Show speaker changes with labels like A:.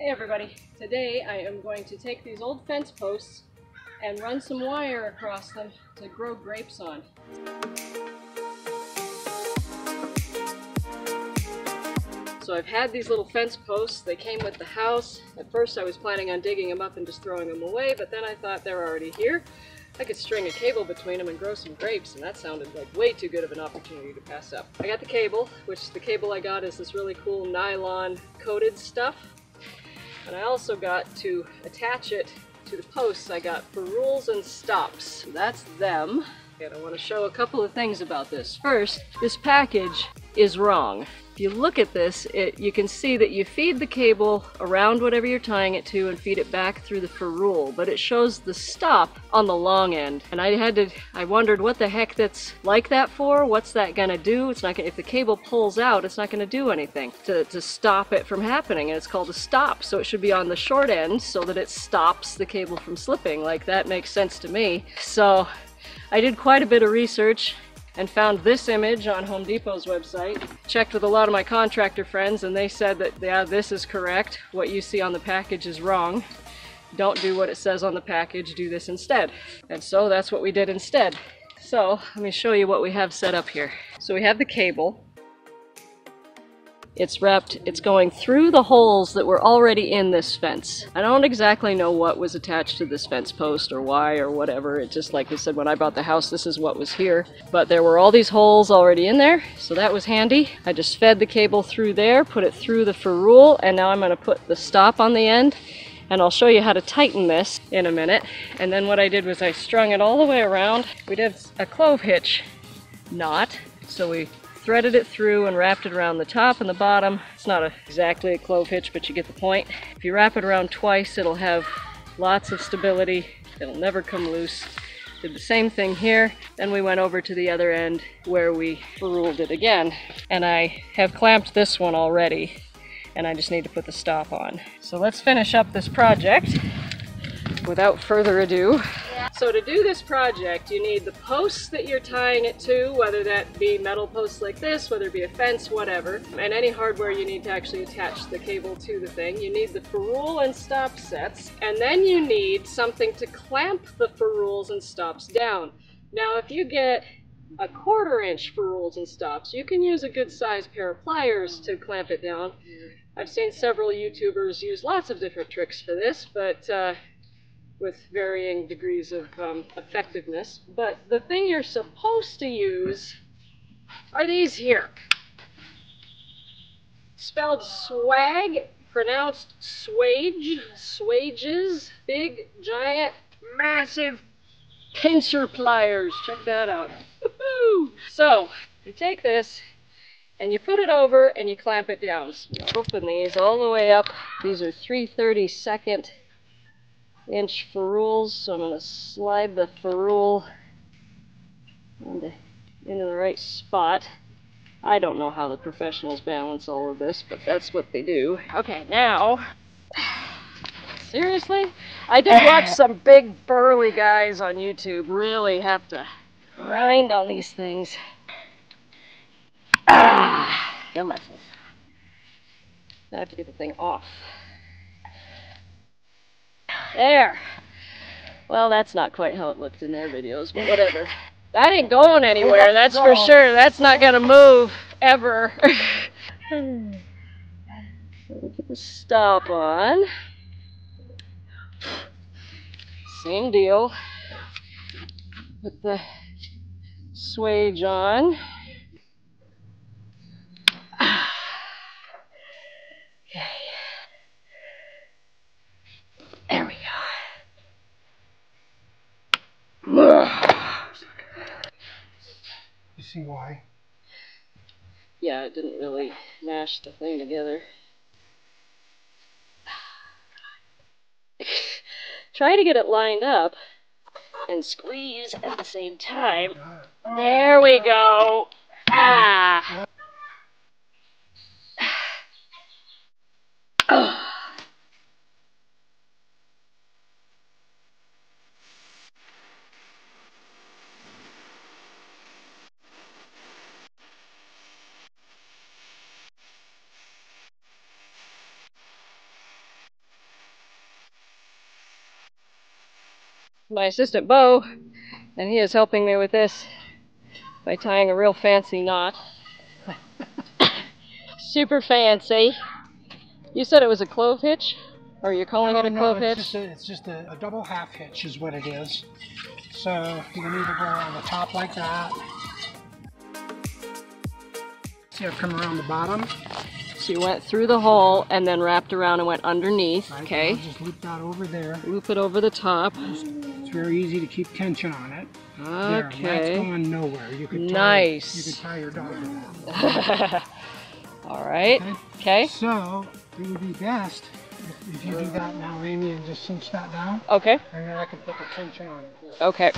A: Hey everybody, today I am going to take these old fence posts and run some wire across them to grow grapes on. So I've had these little fence posts, they came with the house. At first I was planning on digging them up and just throwing them away, but then I thought they're already here. I could string a cable between them and grow some grapes, and that sounded like way too good of an opportunity to pass up. I got the cable, which the cable I got is this really cool nylon coated stuff. And I also got, to attach it to the posts, I got Ferrules and Stops. That's them. And I want to show a couple of things about this. First, this package is wrong. If you look at this, you can see that you feed the cable around whatever you're tying it to and feed it back through the ferrule, but it shows the stop on the long end. And I wondered what the heck that's like that for? What's that gonna do? It's not gonna, if the cable pulls out, it's not gonna do anything to stop it from happening, and it's called a stop. So it should be on the short end so that it stops the cable from slipping. Like, that makes sense to me. So I did quite a bit of research and found this image on Home Depot's website. Checked with a lot of my contractor friends, and they said that, yeah, this is correct. What you see on the package is wrong. Don't do what it says on the package, do this instead. And so that's what we did instead. So let me show you what we have set up here. So we have the cable. It's wrapped, it's going through the holes that were already in this fence. I don't exactly know what was attached to this fence post or why or whatever. It just, like I said, when I bought the house, this is what was here. But there were all these holes already in there, so that was handy. I just fed the cable through there, put it through the ferrule, and now I'm going to put the stop on the end. And I'll show you how to tighten this in a minute. And then what I did was I strung it all the way around. We did a clove hitch knot, so we threaded it through and wrapped it around the top and the bottom. It's not exactly a clove hitch, but you get the point. If you wrap it around twice, it'll have lots of stability. It'll never come loose. Did the same thing here. Then we went over to the other end where we ferruled it again. And I have clamped this one already, and I just need to put the stop on. So let's finish up this project without further ado. So to do this project, you need the posts that you're tying it to, whether that be metal posts like this, whether it be a fence, whatever, and any hardware you need to actually attach the cable to the thing. You need the ferrule and stop sets, and then you need something to clamp the ferrules and stops down. Now, if you get a 1/4 inch ferrules and stops, you can use a good sized pair of pliers to clamp it down. I've seen several YouTubers use lots of different tricks for this, but with varying degrees of effectiveness. But the thing you're supposed to use are these here. Spelled swag, pronounced swage, swages, big, giant, massive pincer pliers. Check that out. Woohoo! So, you take this and you put it over and you clamp it down. So open these all the way up. These are 3/32 inch ferrules, so I'm going to slide the ferrule into the right spot. I don't know how the professionals balance all of this, but that's what they do. Okay, now, seriously? I did watch some big burly guys on YouTube really have to grind on these things. Your muscles. Now I have to get the thing off. There. Well, that's not quite how it looked in their videos, but whatever. That ain't going anywhere, that's for sure. That's not gonna move, ever. Put the stop on. Same deal. Put the swage on. Okay. There we go.
B: You see why?
A: Yeah, it didn't really mash the thing together. Try to get it lined up and squeeze at the same time. There we go. Ah. my assistant Bo, and he is helping me with this by tying a real fancy knot. Super fancy. You said it was a clove hitch? Or are you calling it a clove hitch?
B: It's just a double half hitch is what it is. So you can either go on the top like that. See, I've come around the bottom.
A: So you went through the hole and then wrapped around and went underneath.
B: Right,
A: Okay.
B: just loop that over there.
A: Loop it over the top.
B: It's very easy to keep tension on it.
A: Okay.
B: There, that's going nowhere. You could
A: nice.
B: You could tie your dog to that.
A: All right. Okay.
B: So it would be best if you do that now, Amy, and just cinch that down.
A: Okay.
B: And then I can put the tension on it.
A: Okay.